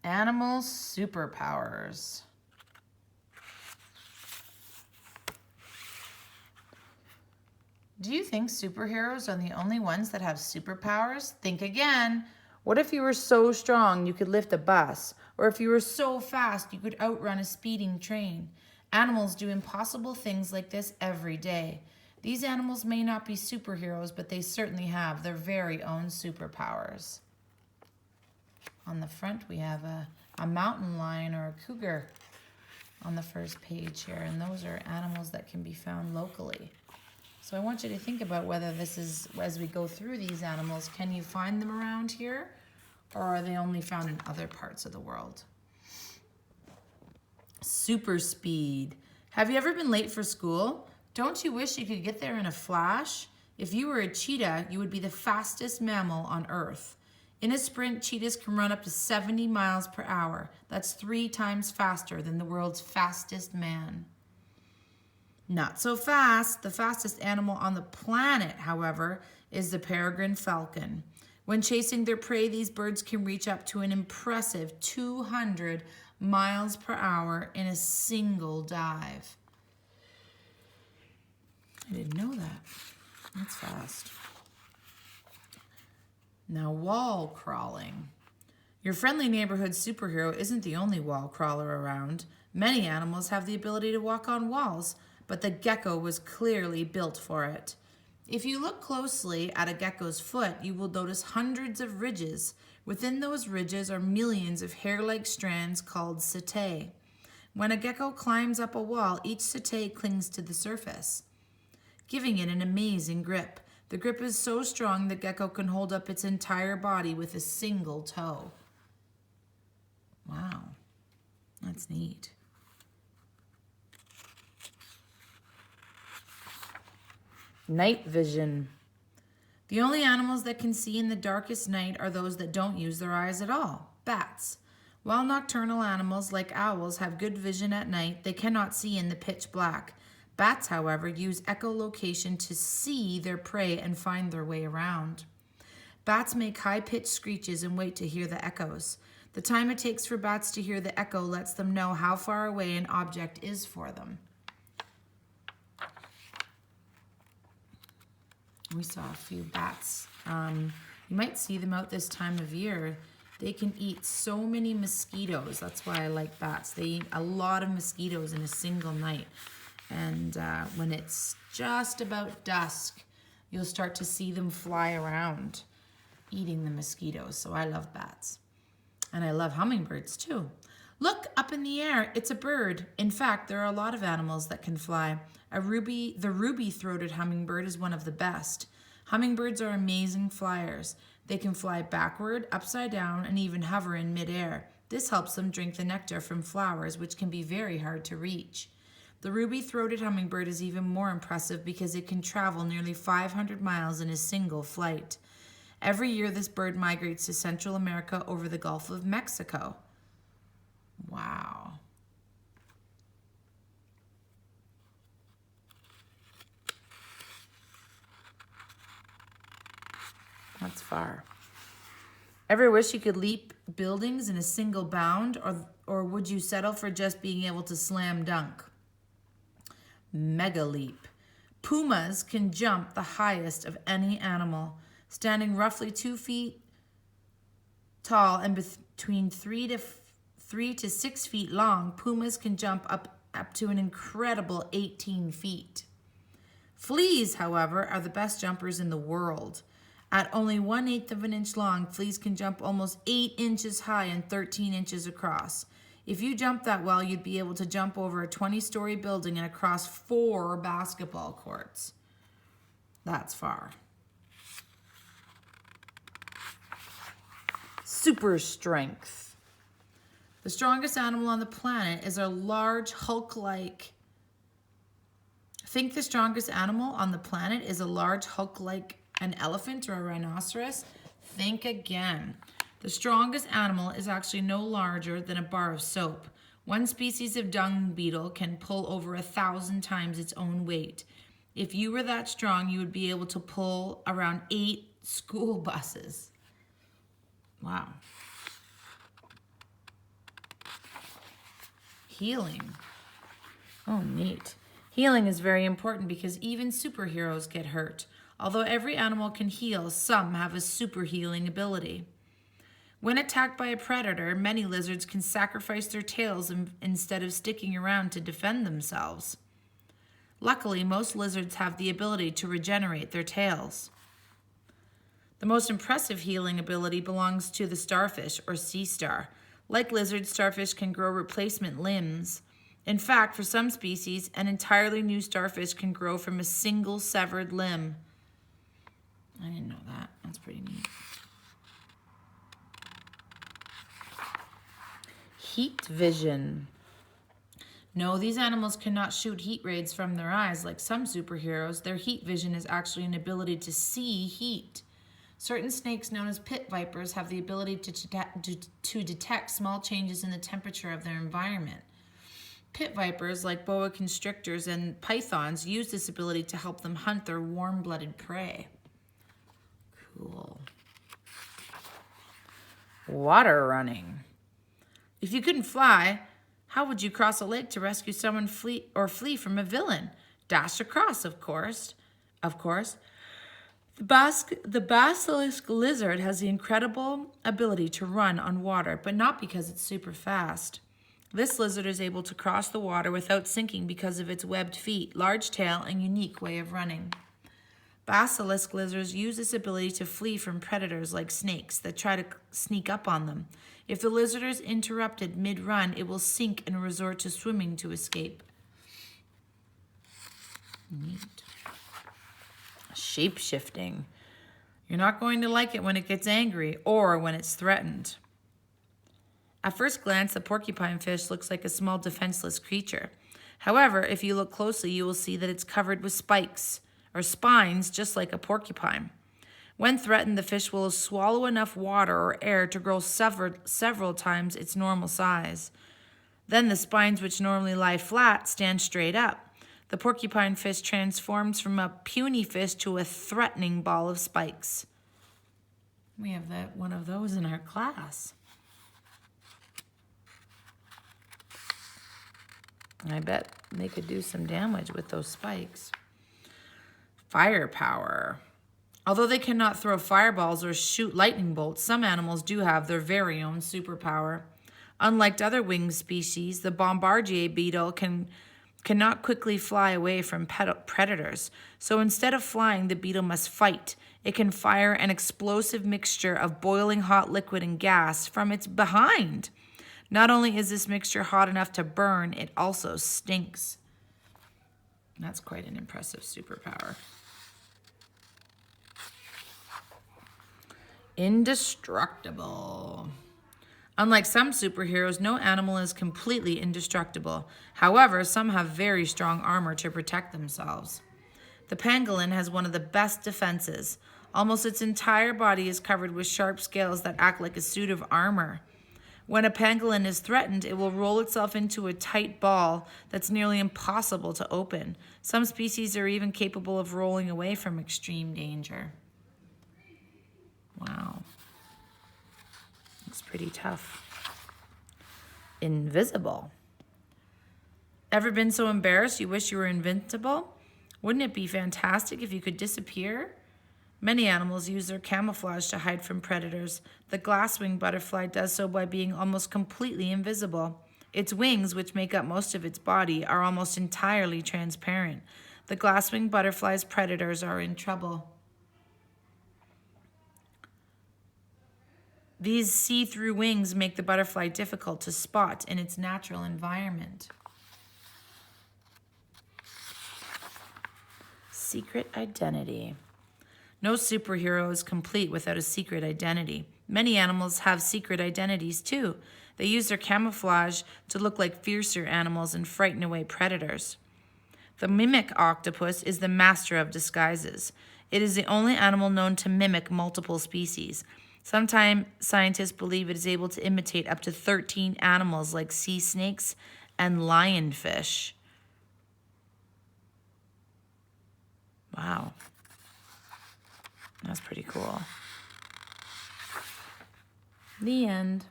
Animal superpowers. Do you think superheroes are the only ones that have superpowers? Think again. What if you were so strong you could lift a bus? Or if you were so fast you could outrun a speeding train? Animals do impossible things like this every day. These animals may not be superheroes, but they certainly have their very own superpowers. On the front we have a mountain lion or a cougar on the first page here, and those are animals that can be found locally. So I want you to think about whether this is, as we go through these animals, can you find them around here, or are they only found in other parts of the world? Super speed. Have you ever been late for school? Don't you wish you could get there in a flash? If you were a cheetah, you would be the fastest mammal on Earth. In a sprint, cheetahs can run up to 70 miles per hour. That's 3 times faster than the world's fastest man. Not so fast. The fastest animal on the planet, however, is the peregrine falcon. When chasing their prey, these birds can reach up to an impressive 200 miles per hour in a single dive. I didn't know that. That's fast. Now, wall crawling. Your friendly neighborhood superhero isn't the only wall crawler around. Many animals have the ability to walk on walls, but the gecko was clearly built for it. If you look closely at a gecko's foot, you will notice hundreds of ridges. Within those ridges are millions of hair-like strands called setae. When a gecko climbs up a wall, each setae clings to the surface, giving it an amazing grip. The grip is so strong the gecko can hold up its entire body with a single toe. Wow, that's neat. Night vision. The only animals that can see in the darkest night are those that don't use their eyes at all. Bats. While nocturnal animals like owls have good vision at night, they cannot see in the pitch black. Bats, however, use echolocation to see their prey and find their way around. Bats make high-pitched screeches and wait to hear the echoes. The time it takes for bats to hear the echo lets them know how far away an object is for them. We saw a few bats. You might see them out this time of year. They can eat so many mosquitoes. That's why I like bats. They eat a lot of mosquitoes in a single night. And when it's just about dusk, you'll start to see them fly around eating the mosquitoes. So I love bats. And I love hummingbirds too. Look up in the air, it's a bird. In fact, there are a lot of animals that can fly. The ruby-throated hummingbird is one of the best. Hummingbirds are amazing flyers. They can fly backward, upside down, and even hover in midair. This helps them drink the nectar from flowers, which can be very hard to reach. The ruby-throated hummingbird is even more impressive because it can travel nearly 500 miles in a single flight. Every year, this bird migrates to Central America over the Gulf of Mexico. Wow. That's far. Ever wish you could leap buildings in a single bound, or would you settle for just being able to slam dunk? Mega leap. Pumas can jump the highest of any animal. Standing roughly 2 feet tall and between 3 to 6 feet long, pumas can jump up to an incredible 18 feet. Fleas, however, are the best jumpers in the world. At only 1/8 of an inch long, fleas can jump almost 8 inches high and 13 inches across. If you jump that well, you'd be able to jump over a 20-story building and across 4 basketball courts. That's far. Super strength. The strongest animal on the planet is a large Hulk-like. Think the strongest animal on the planet is a large Hulk-like an elephant or a rhinoceros? Think again. The strongest animal is actually no larger than a bar of soap. One species of dung beetle can pull over 1,000 times its own weight. If you were that strong, you would be able to pull around 8 school buses. Wow. healing. Oh, neat. Healing is very important because even superheroes get hurt. Although every animal can heal, some have a super healing ability. When attacked by a predator, many lizards can sacrifice their tails instead of sticking around to defend themselves. Luckily, most lizards have the ability to regenerate their tails. The most impressive healing ability belongs to the starfish or sea star. Like lizards, starfish can grow replacement limbs. In fact, for some species, an entirely new starfish can grow from a single severed limb. I didn't know that. That's pretty neat. Heat vision. No, these animals cannot shoot heat rays from their eyes like some superheroes. Their heat vision is actually an ability to see heat. Certain snakes known as pit vipers have the ability to detect small changes in the temperature of their environment. Pit vipers, like boa constrictors and pythons, use this ability to help them hunt their warm-blooded prey. Cool. Water running. If you couldn't fly, how would you cross a lake to rescue someone flee from a villain? Dash across, of course. The basilisk lizard has the incredible ability to run on water, but not because it's super fast. This lizard is able to cross the water without sinking because of its webbed feet, large tail, and unique way of running. Basilisk lizards use this ability to flee from predators like snakes that try to sneak up on them. If the lizard is interrupted mid-run, it will sink and resort to swimming to escape. Neat. Shape-shifting. You're not going to like it when it gets angry or when it's threatened. At first glance, the porcupine fish looks like a small defenseless creature. However, if you look closely, you will see that it's covered with spikes or spines just like a porcupine. When threatened, the fish will swallow enough water or air to grow several times its normal size. Then the spines, which normally lie flat, stand straight up. The porcupine fish transforms from a puny fish to a threatening ball of spikes. We have one of those in our class. I bet they could do some damage with those spikes. Firepower. Although they cannot throw fireballs or shoot lightning bolts, some animals do have their very own superpower. Unlike other winged species, the bombardier beetle cannot quickly fly away from predators. So instead of flying, the beetle must fight. It can fire an explosive mixture of boiling hot liquid and gas from its behind. Not only is this mixture hot enough to burn, it also stinks. That's quite an impressive superpower. Indestructible. Unlike some superheroes, no animal is completely indestructible. However, some have very strong armor to protect themselves. The pangolin has one of the best defenses. Almost its entire body is covered with sharp scales that act like a suit of armor. When a pangolin is threatened, it will roll itself into a tight ball that's nearly impossible to open. Some species are even capable of rolling away from extreme danger. Wow. It's pretty tough. Invisible. Ever been so embarrassed you wish you were invincible? Wouldn't it be fantastic if you could disappear? Many animals use their camouflage to hide from predators. The glasswing butterfly does so by being almost completely invisible. Its wings, which make up most of its body, are almost entirely transparent. The glasswing butterfly's predators are in trouble. These see-through wings make the butterfly difficult to spot in its natural environment. Secret identity. No superhero is complete without a secret identity. Many animals have secret identities too. They use their camouflage to look like fiercer animals and frighten away predators. The mimic octopus is the master of disguises. It is the only animal known to mimic multiple species. Sometimes scientists believe it is able to imitate up to 13 animals like sea snakes and lionfish. Wow. That's pretty cool. The end.